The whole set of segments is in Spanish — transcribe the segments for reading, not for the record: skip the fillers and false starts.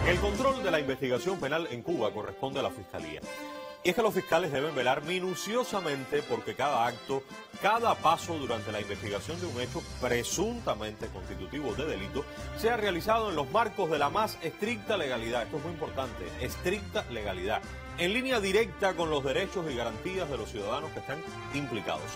El control de la investigación penal en Cuba corresponde a la Fiscalía. Y es que los fiscales deben velar minuciosamente porque cada acto, cada paso durante la investigación de un hecho presuntamente constitutivo de delito sea realizado en los marcos de la más estricta legalidad. Esto es muy importante, estricta legalidad, en línea directa con los derechos y garantías de los ciudadanos que están implicados.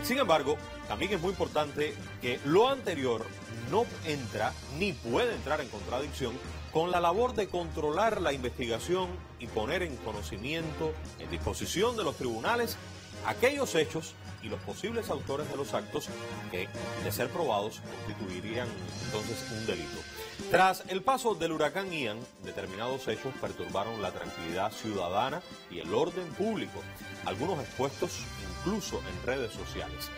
Sin embargo, también es muy importante que lo anterior no entra ni puede entrar en contradicción con la labor de controlar la investigación y poner en conocimiento, en disposición de los tribunales, aquellos hechos y los posibles autores de los actos que, de ser probados, constituirían entonces un delito. Tras el paso del huracán Ian, determinados hechos perturbaron la tranquilidad ciudadana y el orden público, algunos expuestos incluso en redes sociales.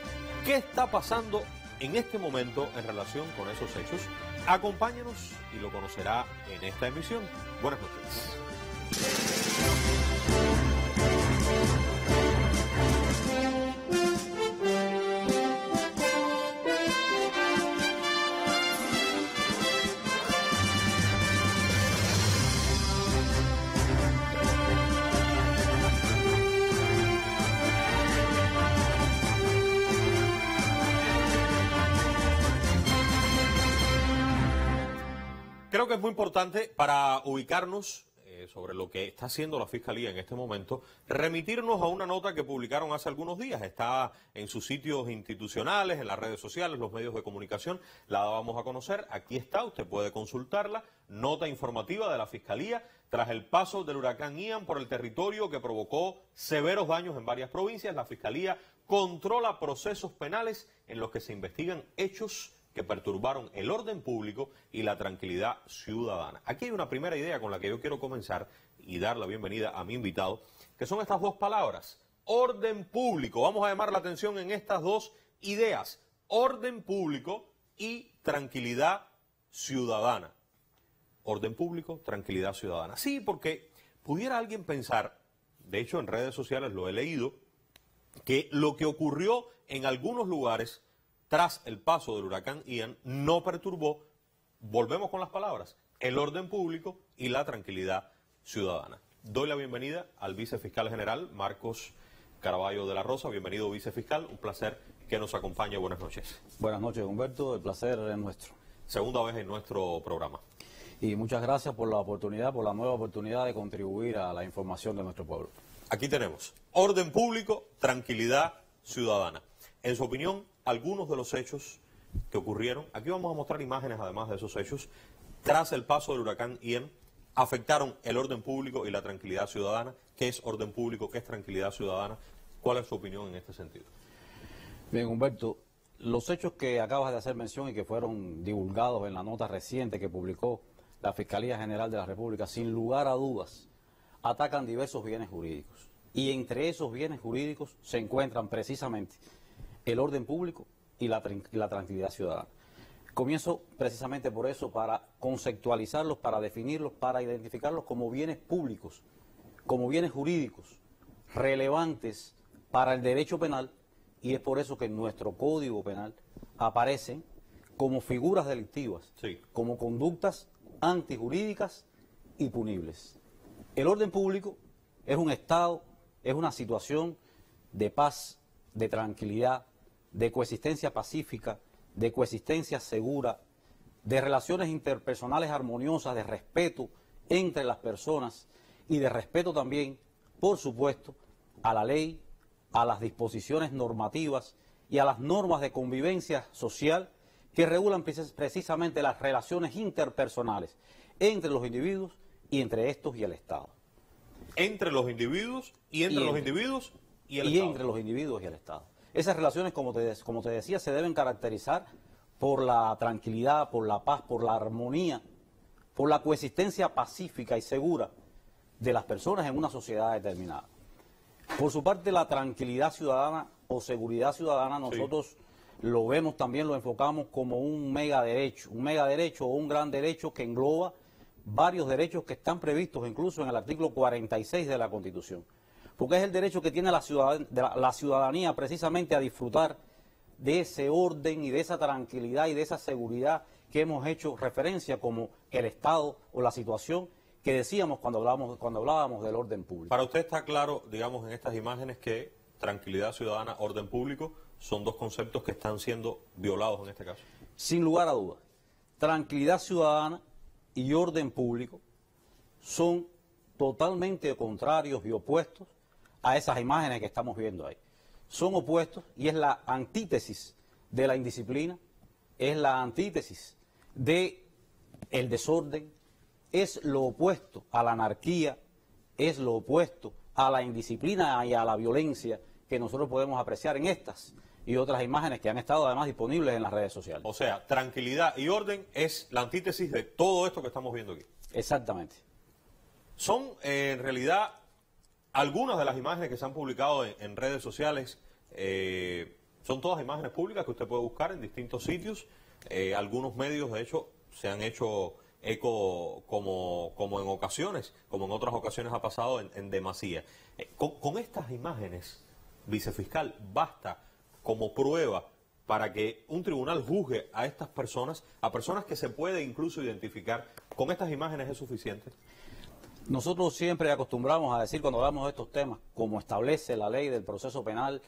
¿Qué está pasando en este momento en relación con esos hechos? Acompáñenos y lo conocerá en esta emisión. Buenas noches. Creo que es muy importante para ubicarnos sobre lo que está haciendo la Fiscalía en este momento, remitirnos a una nota que publicaron hace algunos días. Está en sus sitios institucionales, en las redes sociales, los medios de comunicación. La dábamos a conocer. Aquí está, usted puede consultarla. Nota informativa de la Fiscalía tras el paso del huracán Ian por el territorio que provocó severos daños en varias provincias. La Fiscalía controla procesos penales en los que se investigan hechos que perturbaron el orden público y la tranquilidad ciudadana. Aquí hay una primera idea con la que yo quiero comenzar y dar la bienvenida a mi invitado, que son estas dos palabras, orden público. Vamos a llamar la atención en estas dos ideas, orden público y tranquilidad ciudadana. Orden público, tranquilidad ciudadana. Sí, porque pudiera alguien pensar, de hecho en redes sociales lo he leído, que lo que ocurrió en algunos lugares tras el paso del huracán Ian no perturbó, volvemos con las palabras, el orden público y la tranquilidad ciudadana. Doy la bienvenida al vicefiscal general Marcos Caraballo de la Rosa. Bienvenido, vicefiscal, un placer que nos acompañe. Buenas noches. Buenas noches, Humberto, el placer es nuestro. Segunda vez en nuestro programa. Y muchas gracias por la oportunidad, por la nueva oportunidad de contribuir a la información de nuestro pueblo. Aquí tenemos orden público, tranquilidad ciudadana. En su opinión, algunos de los hechos que ocurrieron, aquí vamos a mostrar imágenes además de esos hechos, tras el paso del huracán Ian, afectaron el orden público y la tranquilidad ciudadana. ¿Qué es orden público? ¿Qué es tranquilidad ciudadana? ¿Cuál es su opinión en este sentido? Bien, Humberto, los hechos que acabas de hacer mención y que fueron divulgados en la nota reciente que publicó la Fiscalía General de la República, sin lugar a dudas, atacan diversos bienes jurídicos. Y entre esos bienes jurídicos se encuentran precisamente el orden público y la tranquilidad ciudadana. Comienzo precisamente por eso, para conceptualizarlos, para definirlos, para identificarlos como bienes públicos, como bienes jurídicos, relevantes para el derecho penal, y es por eso que en nuestro Código Penal aparecen como figuras delictivas, sí, como conductas antijurídicas y punibles. El orden público es un estado, es una situación de paz, de tranquilidad, de coexistencia pacífica, de coexistencia segura, de relaciones interpersonales armoniosas, de respeto entre las personas y de respeto también, por supuesto, a la ley, a las disposiciones normativas y a las normas de convivencia social que regulan precisamente las relaciones interpersonales entre los individuos y entre estos y el Estado. Entre los individuos y entre los individuos y el Estado. Entre los individuos y el Estado. Esas relaciones, como te decía, se deben caracterizar por la tranquilidad, por la paz, por la armonía, por la coexistencia pacífica y segura de las personas en una sociedad determinada. Por su parte, la tranquilidad ciudadana o seguridad ciudadana, nosotros lo vemos también, lo enfocamos como un megaderecho o un gran derecho que engloba varios derechos que están previstos incluso en el artículo 46 de la Constitución. Porque es el derecho que tiene la ciudadanía precisamente a disfrutar de ese orden y de esa tranquilidad y de esa seguridad que hemos hecho referencia como el estado o la situación que decíamos cuando hablábamos del orden público. Para usted está claro, digamos, en estas imágenes que tranquilidad ciudadana, orden público, son dos conceptos que están siendo violados en este caso. Sin lugar a dudas, tranquilidad ciudadana y orden público son totalmente contrarios y opuestos a esas imágenes que estamos viendo ahí. Son opuestos y es la antítesis de la indisciplina, es la antítesis de el desorden, es lo opuesto a la anarquía, es lo opuesto a la indisciplina y a la violencia que nosotros podemos apreciar en estas y otras imágenes que han estado además disponibles en las redes sociales. O sea, tranquilidad y orden es la antítesis de todo esto que estamos viendo aquí. Exactamente. Son, en realidad, algunas de las imágenes que se han publicado en redes sociales, son todas imágenes públicas que usted puede buscar en distintos sitios. Algunos medios, de hecho, se han hecho eco como en ocasiones, como en otras ocasiones ha pasado en demasía. Con estas imágenes, vicefiscal, basta como prueba para que un tribunal juzgue a estas personas, a personas que se puede incluso identificar. ¿Con estas imágenes es suficiente? Nosotros siempre acostumbramos a decir cuando hablamos de estos temas, como establece la ley del proceso penal,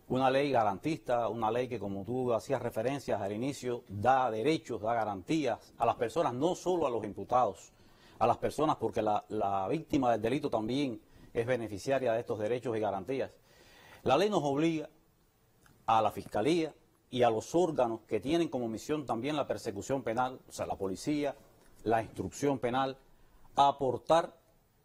una ley garantista, una ley que, como tú hacías referencias al inicio, da derechos, da garantías a las personas, no solo a los imputados, a las personas, porque la víctima del delito también es beneficiaria de estos derechos y garantías. La ley nos obliga a la Fiscalía y a los órganos que tienen como misión también la persecución penal, o sea, la policía, la instrucción penal, a aportar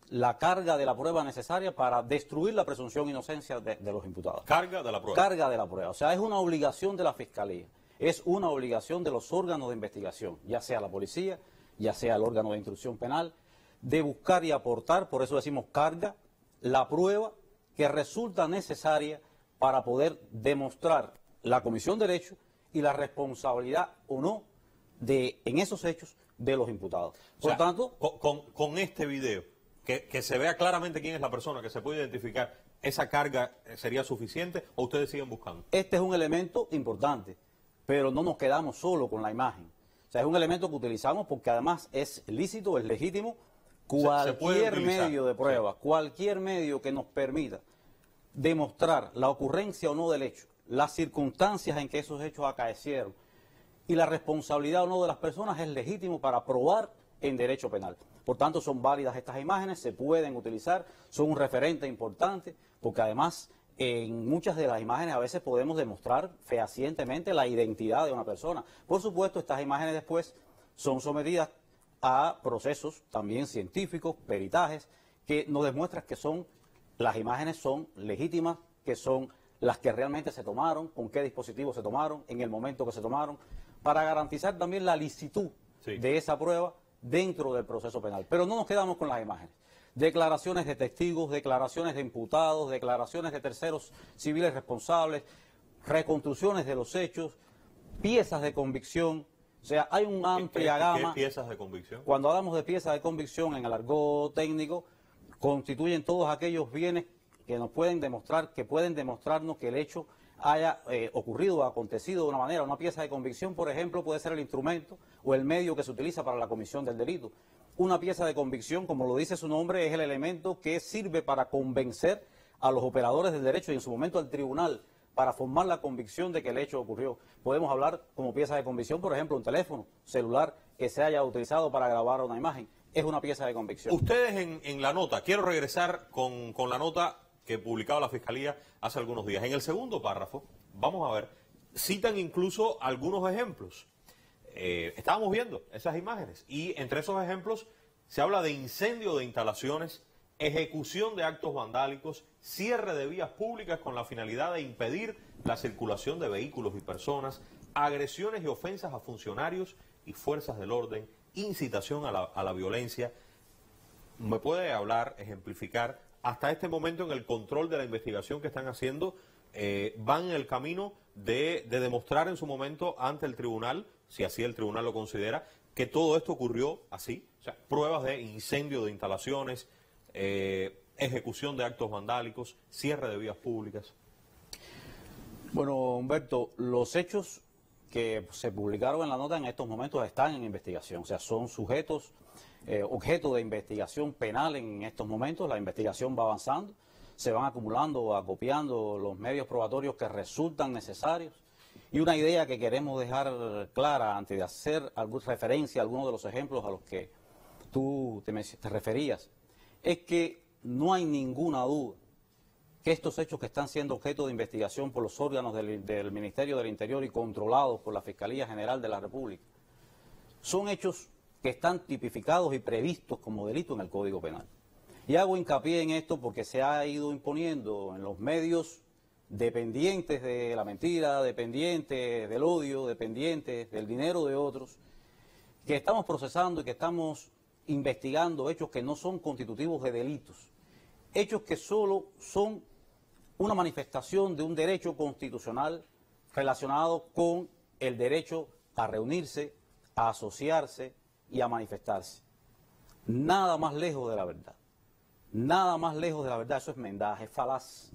la carga de la prueba necesaria para destruir la presunción de inocencia de los imputados. Carga de la prueba. Carga de la prueba. O sea, es una obligación de la Fiscalía, es una obligación de los órganos de investigación, ya sea la policía, ya sea el órgano de instrucción penal, de buscar y aportar, por eso decimos carga, la prueba que resulta necesaria para poder demostrar la comisión de hechos y la responsabilidad o no en esos hechos de los imputados. Por O sea, tanto, con este video, que se vea claramente quién es la persona, que se puede identificar, ¿esa carga sería suficiente o ustedes siguen buscando? este es un elemento importante, pero no nos quedamos solo con la imagen. O sea, es un elemento que utilizamos porque además es lícito, es legítimo, Se puede cualquier utilizar, medio de prueba, sí. cualquier medio que nos permita demostrar la ocurrencia o no del hecho, las circunstancias en que esos hechos acaecieron y la responsabilidad o no de las personas es legítimo para probar en derecho penal. Por tanto, son válidas estas imágenes, se pueden utilizar, son un referente importante, porque además en muchas de las imágenes a veces podemos demostrar fehacientemente la identidad de una persona. Por supuesto, estas imágenes después son sometidas a procesos también científicos, peritajes, que nos demuestran que las imágenes son legítimas, que son las que realmente se tomaron, con qué dispositivos se tomaron, en el momento que se tomaron, para garantizar también la licitud de esa prueba dentro del proceso penal. Pero no nos quedamos con las imágenes. Declaraciones de testigos, declaraciones de imputados, declaraciones de terceros civiles responsables, reconstrucciones de los hechos, piezas de convicción. O sea, hay una amplia gama. ¿Qué piezas de convicción? Cuando hablamos de piezas de convicción en el argot técnico, constituyen todos aquellos bienes que nos pueden demostrar, que pueden demostrarnos que el hecho haya ocurrido o acontecido de una manera. Una pieza de convicción, por ejemplo, puede ser el instrumento o el medio que se utiliza para la comisión del delito. Una pieza de convicción, como lo dice su nombre, es el elemento que sirve para convencer a los operadores del derecho y en su momento al tribunal para formar la convicción de que el hecho ocurrió. Podemos hablar como pieza de convicción, por ejemplo, un teléfono celular que se haya utilizado para grabar una imagen. Es una pieza de convicción. Ustedes en la nota, quiero regresar con la nota que publicaba la Fiscalía hace algunos días. En el segundo párrafo, vamos a ver, citan incluso algunos ejemplos. Estábamos viendo esas imágenes y entre esos ejemplos se habla de incendio de instalaciones, ejecución de actos vandálicos, cierre de vías públicas con la finalidad de impedir la circulación de vehículos y personas, agresiones y ofensas a funcionarios y fuerzas del orden, incitación a la violencia. ¿Me puede hablar, ejemplificar, hasta este momento en el control de la investigación que están haciendo, van en el camino de demostrar en su momento ante el tribunal, si así el tribunal lo considera, que todo esto ocurrió así? O sea, pruebas de incendio de instalaciones, ejecución de actos vandálicos, cierre de vías públicas. Bueno, Humberto, los hechos que se publicaron en la nota en estos momentos están en investigación, o sea, son sujetos, objeto de investigación penal en estos momentos. La investigación va avanzando, se van acumulando, acopiando los medios probatorios que resultan necesarios. Y una idea que queremos dejar clara antes de hacer referencia a algunos de los ejemplos a los que tú te referías, es que no hay ninguna duda que estos hechos que están siendo objeto de investigación por los órganos del Ministerio del Interior y controlados por la Fiscalía General de la República son hechos que están tipificados y previstos como delito en el Código Penal. Y hago hincapié en esto porque se ha ido imponiendo en los medios dependientes de la mentira, dependientes del odio, dependientes del dinero de otros, que estamos procesando y que estamos investigando hechos que no son constitutivos de delitos, hechos que solo son una manifestación de un derecho constitucional relacionado con el derecho a reunirse, a asociarse y a manifestarse. Nada más lejos de la verdad. Nada más lejos de la verdad. Eso es mendaje, es falaz.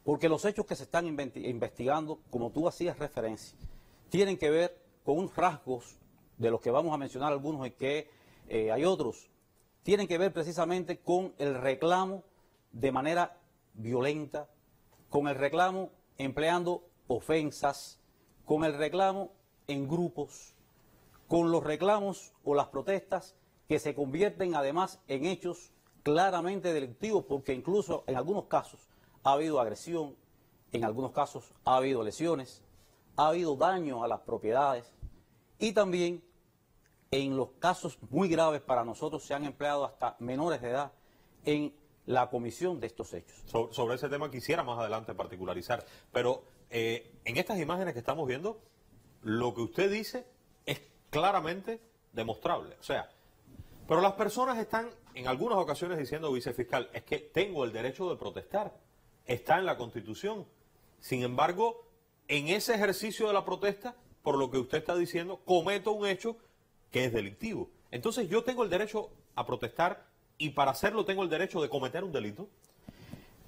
Porque los hechos que se están investigando, como tú hacías referencia, tienen que ver con unos rasgos de los que vamos a mencionar algunos y que hay otros. Tienen que ver precisamente con el reclamo de manera violenta, con el reclamo empleando ofensas, con el reclamo en grupos, con los reclamos o las protestas que se convierten además en hechos claramente delictivos, porque incluso en algunos casos ha habido agresión, en algunos casos ha habido lesiones, ha habido daño a las propiedades y también en los casos muy graves para nosotros se han empleado hasta menores de edad en la comisión de estos hechos. Sobre ese tema quisiera más adelante particularizar, pero en estas imágenes que estamos viendo, lo que usted dice es claramente demostrable. O sea, pero las personas están en algunas ocasiones diciendo, vicefiscal, es que tengo el derecho de protestar, está en la Constitución. Sin embargo, en ese ejercicio de la protesta, por lo que usted está diciendo, cometo un hecho que es delictivo. Entonces yo tengo el derecho a protestar y para hacerlo tengo el derecho de cometer un delito.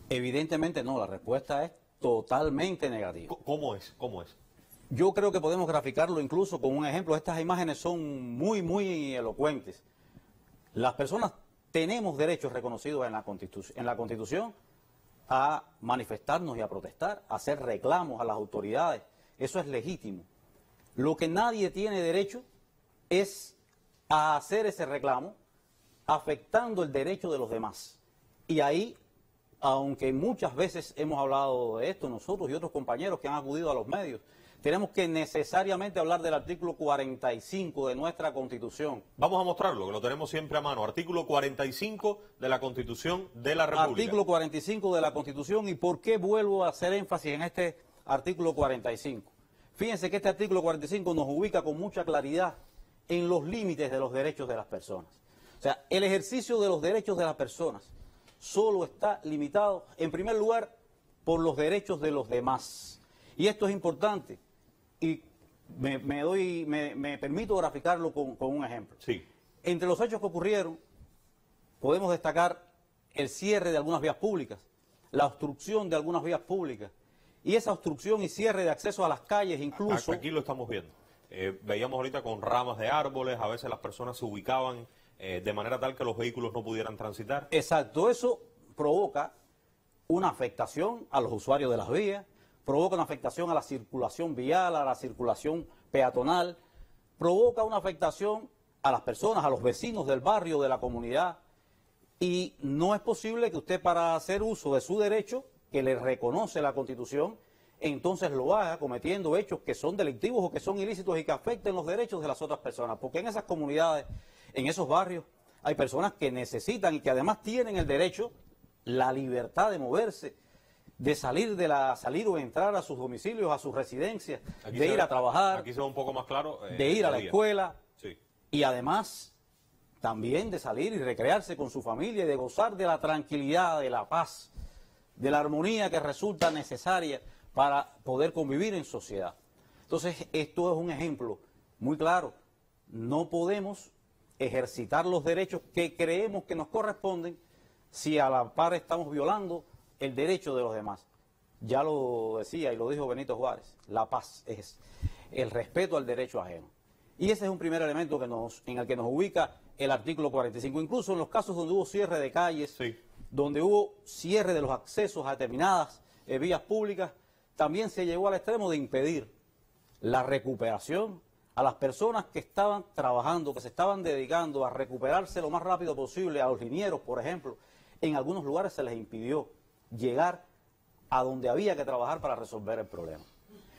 Evidentemente no, la respuesta es totalmente negativa. ¿Cómo es? ¿Cómo es? Yo creo que podemos graficarlo incluso con un ejemplo. Estas imágenes son muy elocuentes. Las personas tenemos derechos reconocidos en la Constitución a manifestarnos y a protestar, a hacer reclamos a las autoridades. Eso es legítimo. Lo que nadie tiene derecho es a hacer ese reclamo afectando el derecho de los demás. Y ahí, aunque muchas veces hemos hablado de esto nosotros y otros compañeros que han acudido a los medios, tenemos que necesariamente hablar del artículo 45 de nuestra Constitución. Vamos a mostrarlo, que lo tenemos siempre a mano. Artículo 45 de la Constitución de la República. Artículo 45 de la Constitución. ¿Y por qué vuelvo a hacer énfasis en este artículo 45? Fíjense que este artículo 45 nos ubica con mucha claridad en los límites de los derechos de las personas. O sea, el ejercicio de los derechos de las personas solo está limitado, en primer lugar, por los derechos de los demás. Y esto es importante. Y me permito graficarlo con un ejemplo. Sí. Entre los hechos que ocurrieron, podemos destacar el cierre de algunas vías públicas, la obstrucción de algunas vías públicas, y esa obstrucción y cierre de acceso a las calles incluso... Aquí lo estamos viendo. Veíamos ahorita con ramas de árboles, a veces las personas se ubicaban de manera tal que los vehículos no pudieran transitar. Exacto, eso provoca una afectación a los usuarios de las vías, provoca una afectación a la circulación vial, a la circulación peatonal, provoca una afectación a las personas, a los vecinos del barrio, de la comunidad, y no es posible que usted para hacer uso de su derecho, que le reconoce la Constitución, entonces lo haga cometiendo hechos que son delictivos o que son ilícitos y que afecten los derechos de las otras personas, porque en esas comunidades, en esos barrios, hay personas que necesitan y que además tienen el derecho, la libertad de moverse, de salir o entrar a sus domicilios, a sus residencias, de ir a trabajar, aquí se ve un poco más claro, de ir a la escuela, sí. Y además también de salir y recrearse con su familia y de gozar de la tranquilidad, de la paz, de la armonía que resulta necesaria para poder convivir en sociedad. Entonces, esto es un ejemplo muy claro. No podemos ejercitar los derechos que creemos que nos corresponden si a la par estamos violando el derecho de los demás. Ya lo decía y lo dijo Benito Juárez, la paz es. el respeto al derecho ajeno. Y ese es un primer elemento en el que nos ubica el artículo 45. Incluso en los casos donde hubo cierre de calles, Sí. donde hubo cierre de los accesos a determinadas vías públicas, también se llegó al extremo de impedir la recuperación a las personas que estaban trabajando, que se estaban dedicando a recuperarse lo más rápido posible, a los linieros, por ejemplo. En algunos lugares se les impidió llegar a donde había que trabajar para resolver el problema.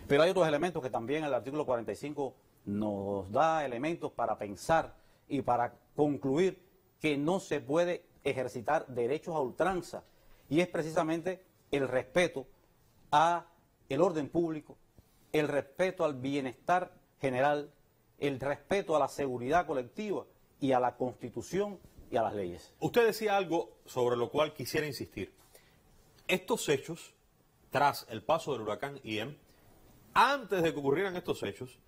Pero hay otros elementos que también el artículo 45 nos da elementos para pensar y para concluir que no se puede ejercitar derechos a ultranza, y es precisamente el respeto a el orden público, el respeto al bienestar general, el respeto a la seguridad colectiva y a la Constitución y a las leyes. Usted decía algo sobre lo cual quisiera insistir. Estos hechos, tras el paso del huracán Ian, antes de que ocurrieran estos hechos,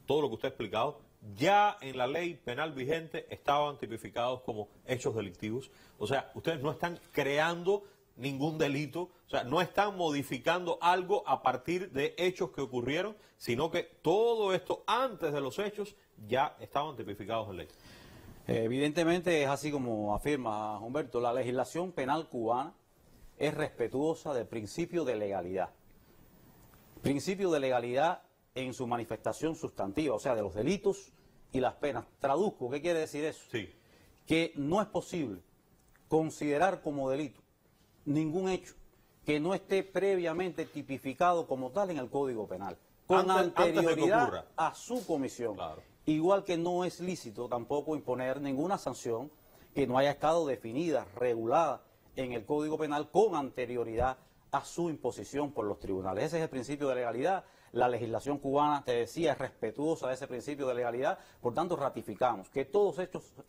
todo lo que usted ha explicado, ya en la ley penal vigente estaban tipificados como hechos delictivos. O sea, ustedes no están creando ningún delito, o sea, no están modificando algo a partir de hechos que ocurrieron, sino que todo esto antes de los hechos ya estaban tipificados en ley. Evidentemente es así como afirma Humberto, la legislación penal cubana es respetuosa del principio de legalidad. Principio de legalidad en su manifestación sustantiva, o sea, de los delitos y las penas. Traduzco, ¿qué quiere decir eso? Sí. Que no es posible considerar como delito ningún hecho que no esté previamente tipificado como tal en el Código Penal, con anterioridad a su comisión. Claro. Igual que no es lícito tampoco imponer ninguna sanción que no haya estado definida, regulada en el Código Penal con anterioridad a su imposición por los tribunales. Ese es el principio de legalidad. La legislación cubana, te decía, es respetuosa de ese principio de legalidad. Por tanto, ratificamos que todos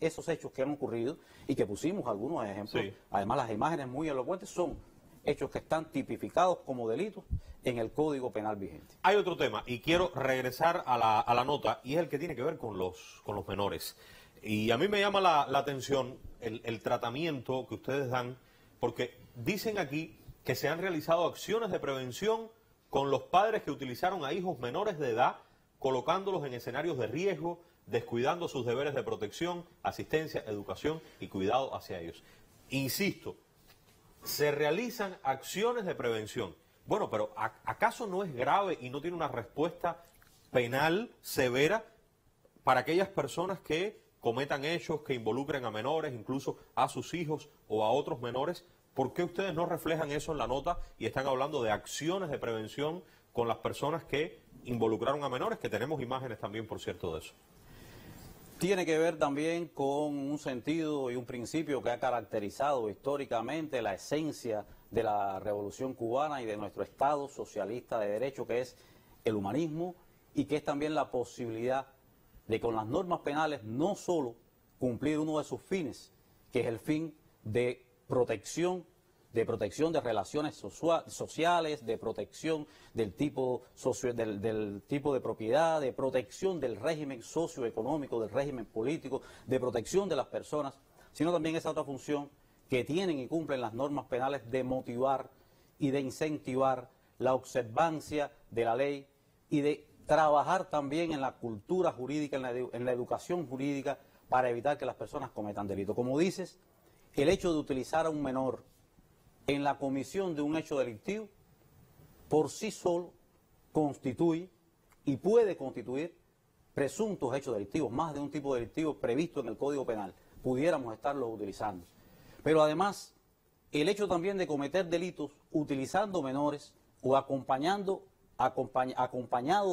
esos hechos que han ocurrido y que pusimos algunos ejemplos, sí, además las imágenes muy elocuentes, son hechos que están tipificados como delitos en el Código Penal vigente. Hay otro tema, y quiero regresar a la nota, y es el que tiene que ver con los menores. Y a mí me llama la atención el tratamiento que ustedes dan, porque dicen aquí que se han realizado acciones de prevención con los padres que utilizaron a hijos menores de edad, colocándolos en escenarios de riesgo, descuidando sus deberes de protección, asistencia, educación y cuidado hacia ellos. Insisto, se realizan acciones de prevención. Bueno, pero ¿acaso no es grave y no tiene una respuesta penal severa para aquellas personas que cometan hechos que involucren a menores, incluso a sus hijos o a otros menores? ¿Por qué ustedes no reflejan eso en la nota y están hablando de acciones de prevención con las personas que involucraron a menores? Que tenemos imágenes también, por cierto, de eso. Tiene que ver también con un sentido y un principio que ha caracterizado históricamente la esencia de la Revolución Cubana y de nuestro Estado socialista de derecho, que es el humanismo, y que es también la posibilidad de con las normas penales no solo cumplir uno de sus fines, que es el fin de protección de relaciones sociales, de protección del tipo del tipo de propiedad, de protección del régimen socioeconómico, del régimen político, de protección de las personas, sino también esa otra función que tienen y cumplen las normas penales de motivar y de incentivar la observancia de la ley y de trabajar también en la cultura jurídica, en la educación jurídica, para evitar que las personas cometan delitos. Como dices, el hecho de utilizar a un menor en la comisión de un hecho delictivo, por sí solo constituye y puede constituir presuntos hechos delictivos, más de un tipo delictivo previsto en el Código Penal, pudiéramos estarlos utilizando. Pero además, el hecho también de cometer delitos utilizando menores o acompañado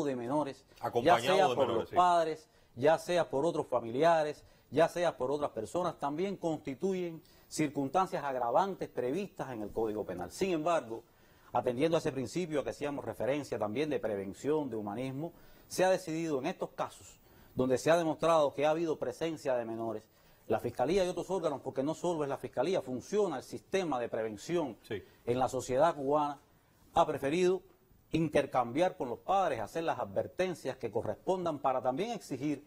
de menores, ya sea por los padres, ya sea por otros familiares, ya sea por otras personas, también constituyen circunstancias agravantes previstas en el Código Penal. Sin embargo, atendiendo a ese principio a que hacíamos referencia también de prevención, de humanismo, se ha decidido en estos casos, donde se ha demostrado que ha habido presencia de menores, la Fiscalía y otros órganos, porque no solo es la Fiscalía, funciona el sistema de prevención en la sociedad cubana, ha preferido intercambiar con los padres, hacer las advertencias que correspondan para también exigir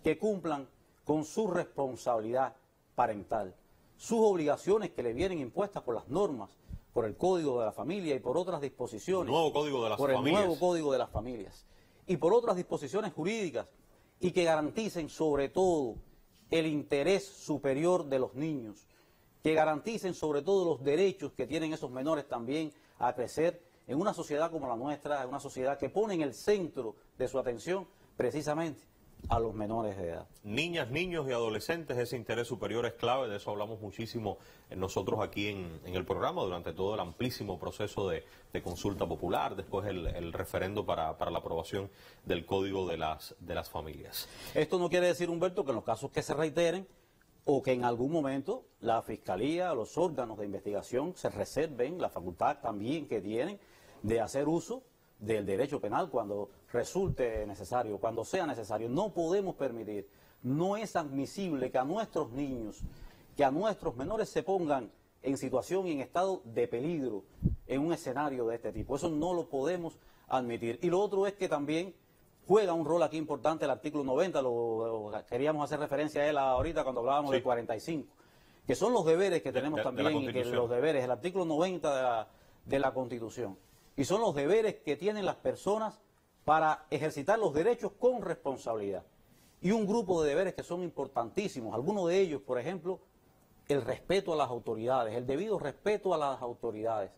que cumplan con su responsabilidad parental, sus obligaciones que le vienen impuestas por las normas, por el Código de la Familia y por otras disposiciones, Nuevo Código de las por el Familias. nuevo Código de las Familias. y por otras disposiciones jurídicas, y que garanticen sobre todo el interés superior de los niños, que garanticen sobre todo los derechos que tienen esos menores también a crecer en una sociedad como la nuestra, en una sociedad que pone en el centro de su atención precisamente a los menores de edad. Niñas, niños y adolescentes, ese interés superior es clave, de eso hablamos muchísimo nosotros aquí en el programa durante todo el amplísimo proceso de consulta popular, después el referendo para la aprobación del Código de las Familias. Esto no quiere decir, Humberto, que en los casos que se reiteren o que en algún momento la Fiscalía, los órganos de investigación se reserven la facultad también que tienen de hacer uso del derecho penal cuando resulte necesario, cuando sea necesario. No podemos permitir, no es admisible que a nuestros niños, que a nuestros menores se pongan en situación y en estado de peligro en un escenario de este tipo. Eso no lo podemos admitir. Y lo otro es que también juega un rol aquí importante el artículo 90, lo queríamos hacer referencia a él ahorita cuando hablábamos del 45, que son los deberes que tenemos también, y que los deberes, el artículo 90 de la Constitución. Y son los deberes que tienen las personas para ejercitar los derechos con responsabilidad. Y un grupo de deberes que son importantísimos. Algunos de ellos, por ejemplo, el respeto a las autoridades, el debido respeto a las autoridades.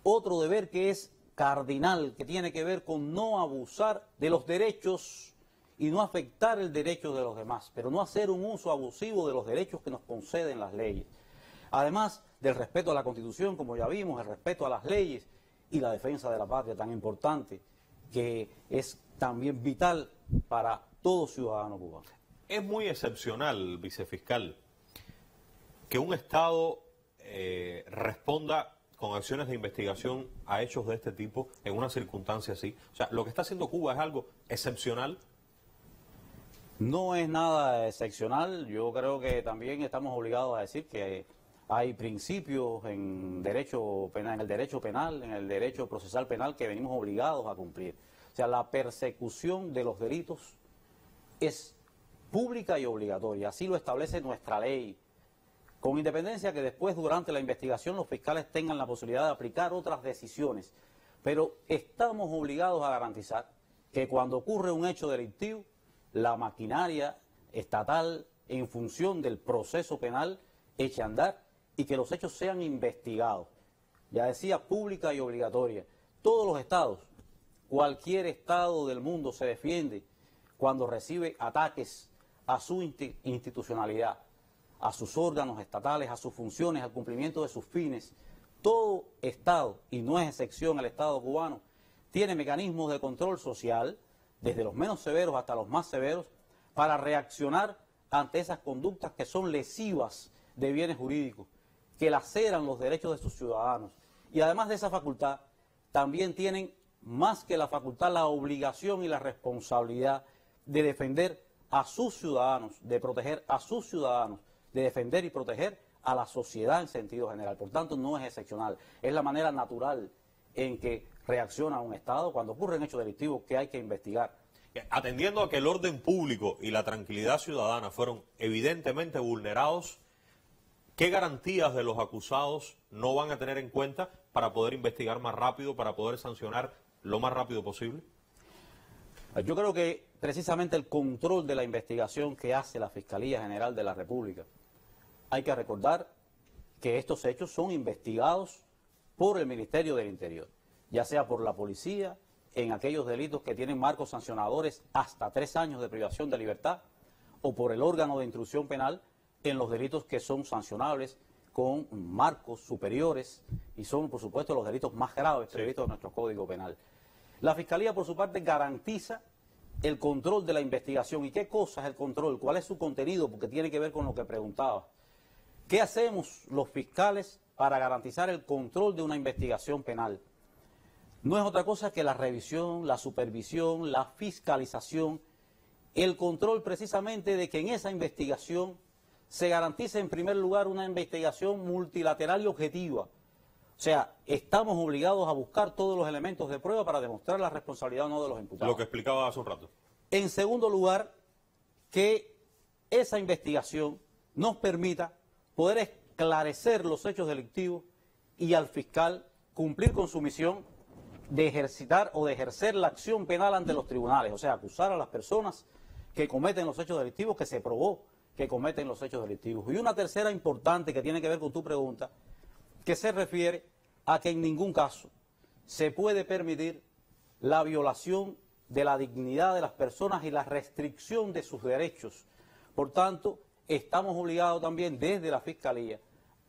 Otro deber que es cardinal, que tiene que ver con no abusar de los derechos y no afectar el derecho de los demás, pero no hacer un uso abusivo de los derechos que nos conceden las leyes. Además del respeto a la Constitución, como ya vimos, el respeto a las leyes, y la defensa de la patria tan importante, que es también vital para todo ciudadano cubano. Es muy excepcional, vicefiscal, que un Estado responda con acciones de investigación a hechos de este tipo en una circunstancia así. O sea, lo que está haciendo Cuba es algo excepcional. No es nada excepcional. Yo creo que también estamos obligados a decir que hay principios en derecho penal, en el derecho penal, en el derecho procesal penal que venimos obligados a cumplir. O sea, la persecución de los delitos es pública y obligatoria. Así lo establece nuestra ley. Con independencia que después, durante la investigación, los fiscales tengan la posibilidad de aplicar otras decisiones. Pero estamos obligados a garantizar que cuando ocurre un hecho delictivo, la maquinaria estatal, en función del proceso penal, eche a andar y que los hechos sean investigados. Ya decía, pública y obligatoria. Todos los estados, cualquier estado del mundo se defiende cuando recibe ataques a su institucionalidad, a sus órganos estatales, a sus funciones, al cumplimiento de sus fines. Todo estado, y no es excepción el Estado cubano, tiene mecanismos de control social, desde los menos severos hasta los más severos, para reaccionar ante esas conductas que son lesivas de bienes jurídicos, que laceran los derechos de sus ciudadanos. Y además de esa facultad, también tienen más que la facultad la obligación y la responsabilidad de defender a sus ciudadanos, de proteger a sus ciudadanos, de defender y proteger a la sociedad en sentido general. Por tanto, no es excepcional, es la manera natural en que reacciona un Estado cuando ocurren hechos delictivos que hay que investigar. Atendiendo a que el orden público y la tranquilidad ciudadana fueron evidentemente vulnerados, ¿qué garantías de los acusados no van a tener en cuenta para poder investigar más rápido, para poder sancionar lo más rápido posible? Yo creo que precisamente el control de la investigación que hace la Fiscalía General de la República, hay que recordar que estos hechos son investigados por el Ministerio del Interior, ya sea por la policía, en aquellos delitos que tienen marcos sancionadores hasta 3 años de privación de libertad, o por el órgano de instrucción penal en los delitos que son sancionables con marcos superiores y son, por supuesto, los delitos más graves previstos en nuestro Código Penal. La Fiscalía, por su parte, garantiza el control de la investigación. ¿Y qué cosa es el control? ¿Cuál es su contenido? Porque tiene que ver con lo que preguntaba. ¿Qué hacemos los fiscales para garantizar el control de una investigación penal? No es otra cosa que la revisión, la supervisión, la fiscalización, el control precisamente de que en esa investigación se garantice en primer lugar una investigación multilateral y objetiva. O sea, estamos obligados a buscar todos los elementos de prueba para demostrar la responsabilidad o no de los imputados. Lo que explicaba hace un rato. En segundo lugar, que esa investigación nos permita poder esclarecer los hechos delictivos y al fiscal cumplir con su misión de ejercitar o de ejercer la acción penal ante los tribunales, o sea, acusar a las personas que cometen los hechos delictivos, que se probó que cometen los hechos delictivos. Y una tercera importante que tiene que ver con tu pregunta, que se refiere a que en ningún caso se puede permitir la violación de la dignidad de las personas y la restricción de sus derechos. Por tanto, estamos obligados también desde la Fiscalía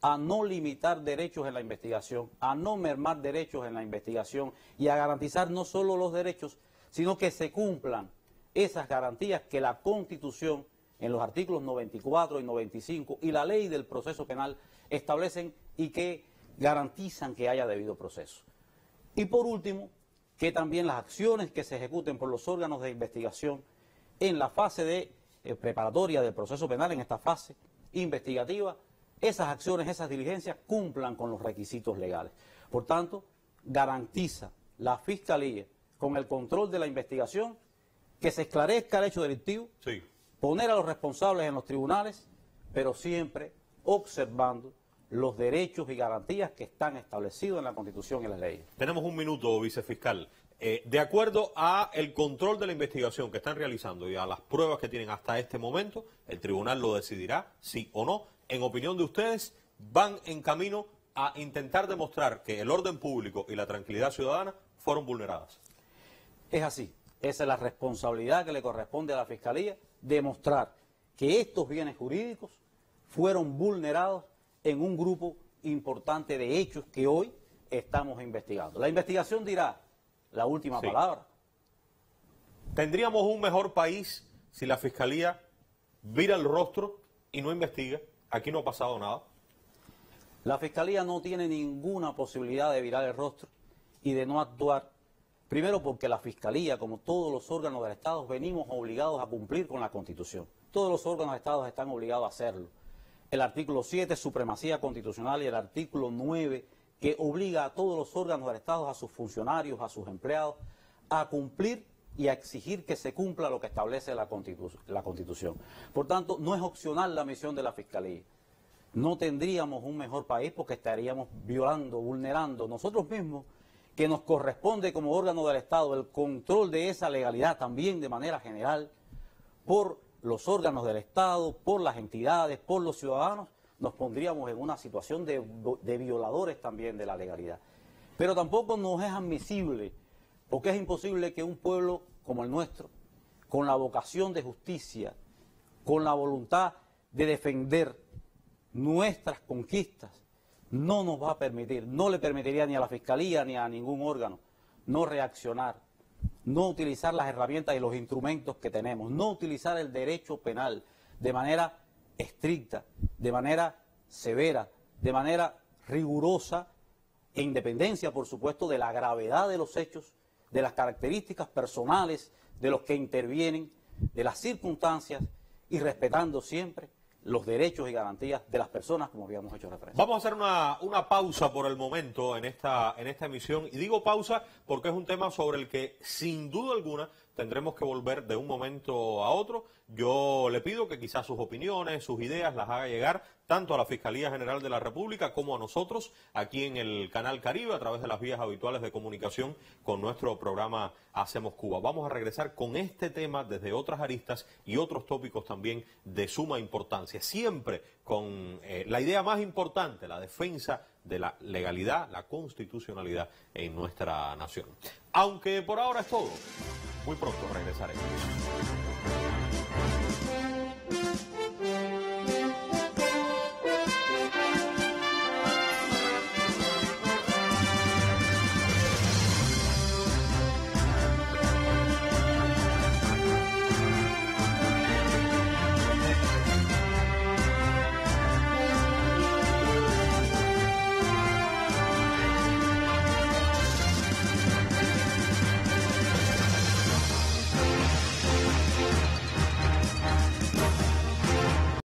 a no limitar derechos en la investigación, a no mermar derechos en la investigación y a garantizar no solo los derechos, sino que se cumplan esas garantías que la Constitución, en los artículos 94 y 95, y la Ley del Proceso Penal establecen y que garantizan que haya debido proceso. Y por último, que también las acciones que se ejecuten por los órganos de investigación en la fase de preparatoria del proceso penal, en esta fase investigativa, esas acciones, esas diligencias cumplan con los requisitos legales. Por tanto, garantiza la Fiscalía con el control de la investigación que se esclarezca el hecho delictivo, Sí. poner a los responsables en los tribunales, pero siempre observando los derechos y garantías que están establecidos en la Constitución y las leyes. Tenemos un minuto, vicefiscal. De acuerdo a el control de la investigación que están realizando y a las pruebas que tienen hasta este momento, el tribunal lo decidirá, sí o no. En opinión de ustedes, van en camino a intentar demostrar que el orden público y la tranquilidad ciudadana fueron vulneradas. Es así. Esa es la responsabilidad que le corresponde a la Fiscalía, demostrar que estos bienes jurídicos fueron vulnerados en un grupo importante de hechos que hoy estamos investigando. La investigación dirá la última palabra. ¿Tendríamos un mejor país si la Fiscalía vira el rostro y no investiga? Aquí no ha pasado nada. La Fiscalía no tiene ninguna posibilidad de virar el rostro y de no actuar. Primero porque la Fiscalía, como todos los órganos del Estado, venimos obligados a cumplir con la Constitución. Todos los órganos del Estado están obligados a hacerlo. El artículo 7, supremacía constitucional, y el artículo 9, que obliga a todos los órganos del Estado, a sus funcionarios, a sus empleados, a cumplir y a exigir que se cumpla lo que establece la Constitución. Por tanto, no es opcional la misión de la Fiscalía. No tendríamos un mejor país porque estaríamos violando, vulnerando nosotros mismos, que nos corresponde como órgano del Estado el control de esa legalidad también de manera general por los órganos del Estado, por las entidades, por los ciudadanos, nos pondríamos en una situación de violadores también de la legalidad. Pero tampoco nos es admisible, porque es imposible que un pueblo como el nuestro, con la vocación de justicia, con la voluntad de defender nuestras conquistas, no nos va a permitir, no le permitiría ni a la Fiscalía ni a ningún órgano no reaccionar, no utilizar las herramientas y los instrumentos que tenemos, no utilizar el derecho penal de manera estricta, de manera severa, de manera rigurosa, e independencia, por supuesto, de la gravedad de los hechos, de las características personales de los que intervienen, de las circunstancias y respetando siempre los derechos y garantías de las personas, como habíamos hecho referencia. Vamos a hacer una pausa por el momento en esta emisión, y digo pausa porque es un tema sobre el que sin duda alguna tendremos que volver de un momento a otro. Yo le pido que quizás sus opiniones, sus ideas las haga llegar tanto a la Fiscalía General de la República como a nosotros aquí en el Canal Caribe a través de las vías habituales de comunicación con nuestro programa Hacemos Cuba. Vamos a regresar con este tema desde otras aristas y otros tópicos también de suma importancia, siempre con la idea más importante, la defensa de la legalidad, la constitucionalidad en nuestra nación. Aunque por ahora es todo, muy pronto regresaremos.